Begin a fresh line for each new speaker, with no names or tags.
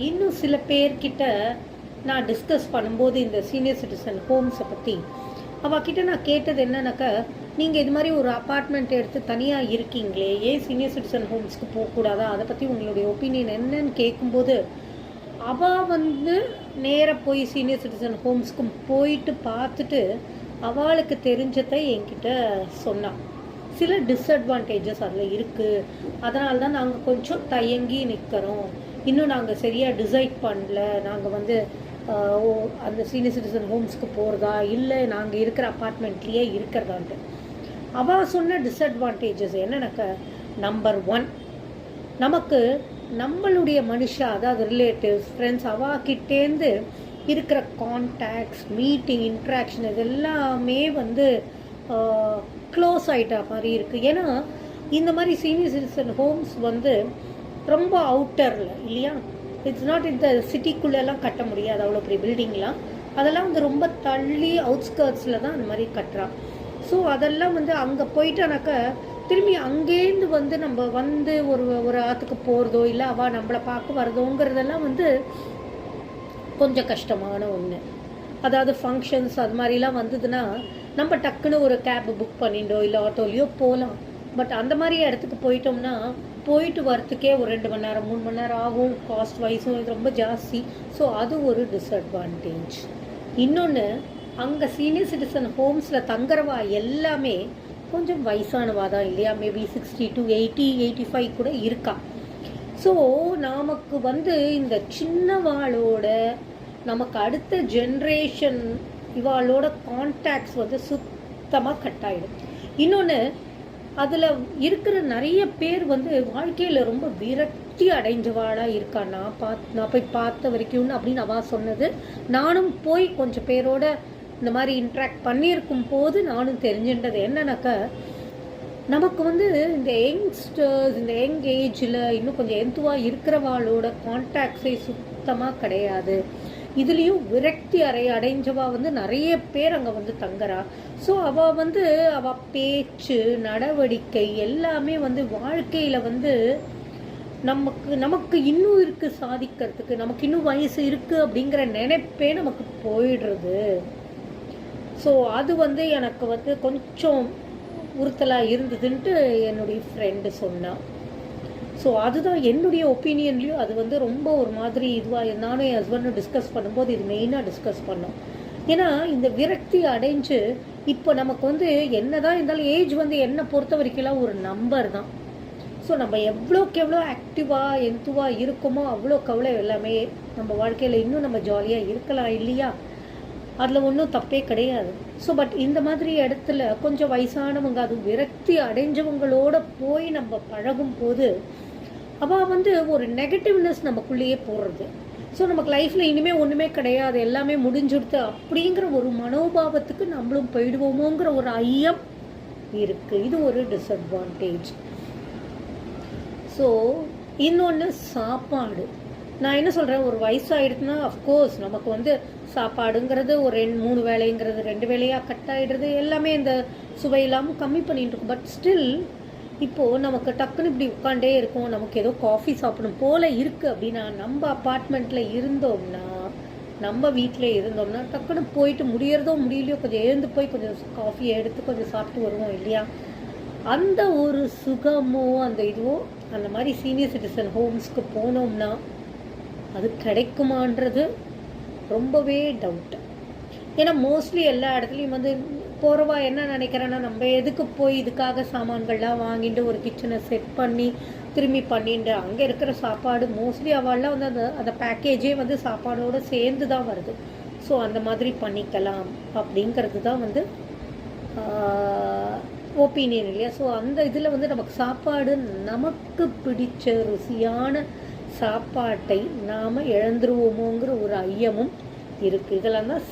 இன்னும் சில பேர்கிட்ட நான் டிஸ்கஸ் பண்ணும்போது இந்த சீனியர் சிட்டிசன் ஹோம்ஸை பற்றி அவகிட்ட நான் கேட்டது என்னன்னாக்கா, நீங்கள் இது மாதிரி ஒரு அப்பார்ட்மெண்ட் எடுத்து தனியாக இருக்கீங்களே, ஏன் சீனியர் சிட்டிசன் ஹோம்ஸ்க்கு போகக்கூடாதா, அதை பற்றி உங்களுடைய ஒப்பீனியன் என்னன்னு கேட்கும்போது அவள் வந்து நேராக போய் சீனியர் சிட்டிசன் ஹோம்ஸ்க்கு போயிட்டு பார்த்துட்டு அவளுக்கு தெரிஞ்சதை என்கிட்ட சொன்னாள். சில டிஸ்அட்வான்டேஜஸ் அதில் இருக்குது, அதனால தான் நாங்கள் கொஞ்சம் தயங்கி நிற்கிறோம், இன்னும் நாங்கள் சரியாக டிசைட் பண்ணல, நாங்கள் வந்து அந்த சீனியர் சிட்டிசன் ஹோம்ஸ்க்கு போகிறதா இல்லை நாங்கள் இருக்கிற அப்பார்ட்மெண்ட்லேயே இருக்கிறதான்ட்டு. அவள் சொன்ன டிஸ்அட்வான்டேஜஸ் என்னன்னாக்கா, நம்பர் 1, நமக்கு நம்மளுடைய மனுஷா, அதாவது ரிலேட்டிவ்ஸ், ஃப்ரெண்ட்ஸ், அவாக்கிட்டேருந்து இருக்கிற கான்டாக்ட்ஸ், மீட்டிங், இன்ட்ராக்ஷன் இதெல்லாமே வந்து க்ளோஸ் ஆகிட்ட மாதிரி இருக்குது. ஏன்னா இந்த மாதிரி சீனியர் சிட்டிசன் ஹோம்ஸ் வந்து ரொம்ப அவுட்டரில் இல்லையா, இட்ஸ் நாட் இந்த சிட்டிக்குள்ளெல்லாம் கட்ட முடியாது, அவ்வளோ பெரிய பில்டிங்லாம், அதெல்லாம் வந்து ரொம்ப தள்ளி அவுட்ஸ்கர்ட்ஸில் தான் அந்த மாதிரி கட்டுறான். ஸோ அதெல்லாம் வந்து அங்கே போயிட்டானாக்கா திரும்பி அங்கேருந்து வந்து நம்ம வந்து ஒரு ஆற்றுக்கு போகிறதோ இல்லை அவள் நம்மளை பார்க்க வரதோங்கிறதெல்லாம் வந்து கொஞ்சம் கஷ்டமான ஒன்று. அதாவது ஃபங்க்ஷன்ஸ் அது மாதிரிலாம் வந்ததுன்னா நம்ம டக்குன்னு ஒரு கேப் புக் பண்ணிட்டோ இல்லை ஆட்டோலையோ போகலாம். பட் அந்த மாதிரி இடத்துக்கு போயிட்டோம்னா போயிட்டு வரத்துக்கே ஒரு 2 மணி நேரம் 3 மணி நேரம் ஆகும், காஸ்ட் வைஸும் இது ரொம்ப ஜாஸ்தி. ஸோ அது ஒரு டிஸ்அட்வான்டேஜ். இன்னொன்று, அங்கே சீனியர் சிட்டிசன் ஹோம்ஸில் தங்குறவா எல்லாமே கொஞ்சம் வயசானவா தான் இல்லையா, மேபி 60 to 80, 85 கூட இருக்கா. ஸோ நமக்கு வந்து இந்த சின்னவாளோட நமக்கு அடுத்த ஜென்ரேஷன் இவாளோட கான்டாக்ட்ஸ் வந்து சுத்தமாக கட் ஆகிடும். இன்னொன்று, அதில் இருக்கிற நிறைய பேர் வந்து வாழ்க்கையில் ரொம்ப விரக்தி அடைஞ்சவாளாக இருக்கா. நான் போய் பார்த்த வரைக்கும்னு அப்படின்னு அவள் சொன்னது. நானும் போய் கொஞ்சம் பேரோட இந்த மாதிரி இன்ட்ராக்ட் பண்ணியிருக்கும் போது நானும் தெரிஞ்சுட்டது என்னன்னாக்கா, நமக்கு வந்து இந்த யங்ஸ்டர்ஸ், இந்த யங் ஏஜில் இன்னும் கொஞ்சம் எந்துவாக இருக்கிறவாளோட கான்டாக்ட்ஸே சுத்தமாக கிடையாது. இதுலேயும் விரக்தி அடைஞ்சவா வந்து நிறைய பேர் அங்கே வந்து தங்குறா. ஸோ அவள் வந்து அவள் பேச்சு, நடவடிக்கை எல்லாமே வந்து வாழ்க்கையில் வந்து நமக்கு இன்னும் இருக்குது சாதிக்கிறதுக்கு, நமக்கு இன்னும் வயசு இருக்குது அப்படிங்கிற நினைப்பே நமக்கு போயிடுறது. ஸோ அது வந்து எனக்கு வந்து கொஞ்சம் உறுத்தலாக இருந்ததுன்ட்டு என்னுடைய ஃப்ரெண்டு சொன்னான். ஸோ அதுதான் என்னுடைய ஒப்பீனியன்லேயும் அது வந்து ரொம்ப ஒரு மாதிரி இதுவாக நானும் என் ஹஸ்பண்டும் டிஸ்கஸ் பண்ணும்போது இது மெயினாக டிஸ்கஸ் பண்ணோம். ஏன்னா இந்த விரக்தி அடைஞ்சு இப்போ நமக்கு வந்து என்ன தான் இருந்தாலும் ஏஜ் வந்து என்னை பொறுத்த வரைக்கும்லாம் ஒரு நம்பர் தான். ஸோ நம்ம எவ்வளோக்கு எவ்வளோ ஆக்டிவாக எந்துவாக இருக்கோமோ அவ்வளோக்கு அவ்வளோ எல்லாமே நம்ம வாழ்க்கையில் இன்னும் நம்ம ஜாலியாக இருக்கலாம் இல்லையா, அதில் ஒன்றும் தப்பே கிடையாது. ஸோ பட் இந்த மாதிரி இடத்துல கொஞ்சம் வயசானவங்க, அதுவும் விரக்தி அடைஞ்சவங்களோட போய் நம்ம பழகும் போது அவள் வந்து ஒரு நெகட்டிவ்னஸ் நமக்குள்ளேயே போடுறது. ஸோ நமக்கு லைஃப்பில் இனிமேல் ஒன்றுமே கிடையாது, எல்லாமே முடிஞ்சுடுத்து அப்படிங்கிற ஒரு மனோபாவத்துக்கு நம்மளும் போயிடுவோமோங்கிற ஒரு ஐயம் இருக்குது. இது ஒரு டிஸ்அட்வான்டேஜ். ஸோ இன்னொன்று, சாப்பாடு. நான் என்ன சொல்கிறேன், ஒரு வயசாகிடுதுன்னா அஃப்கோர்ஸ் நமக்கு வந்து சாப்பாடுங்கிறது ஒரு 3 வேளைங்கிறது 2 வேளையாக கட் ஆகிடுறது, எல்லாமே இந்த சுவையெல்லாமும் கம்மி பண்ணிட்டு இருக்கும். பட் ஸ்டில் இப்போது நமக்கு டக்குன்னு இப்படி உட்காண்டே இருக்கும், நமக்கு ஏதோ காஃபி சாப்பிடணும் போல் இருக்குது அப்படின்னா, நம்ம அப்பார்ட்மெண்ட்டில் இருந்தோம்னா, நம்ம வீட்டில் இருந்தோம்னா டக்குன்னு போயிட்டு முடியறதோ முடியலையோ கொஞ்சம் எழுந்து போய் கொஞ்சம் காஃபியை எடுத்து கொஞ்சம் சாப்பிட்டு வருவோம் இல்லையா. அந்த ஒரு சுகமோ அந்த இதுவோ அந்த மாதிரி சீனியர் சிட்டிசன் ஹோம்ஸ்க்கு போனோம்னா அது கிடைக்குமான்றது ரொம்பவே டவுட்டு. ஏன்னா மோஸ்ட்லி எல்லா இடத்துலையும் வந்து போகிறவா என்ன நினைக்கிறேன்னா, நம்ம எதுக்கு போய் இதுக்காக சாமான்கள்லாம் வாங்கிட்டு ஒரு கிச்சனை செட் பண்ணி திரும்பி பண்ணிட்டு அங்கே இருக்கிற சாப்பாடு மோஸ்ட்லி அவள்லாம் வந்து அந்த பேக்கேஜே வந்து சாப்பாடோடு சேர்ந்து தான் வருது. ஸோ அந்த மாதிரி பண்ணிக்கலாம் அப்படிங்கிறது தான் வந்து ஒப்பீனியன் இல்லையா. ஸோ அந்த இதில் வந்து நமக்கு சாப்பாடு, நமக்கு பிடிச்ச ருசியான சாப்பாட்டை நாம் இழந்துருவோமோங்கிற ஒரு ஐயமும் இருக்குது. இதெல்லாம் தான்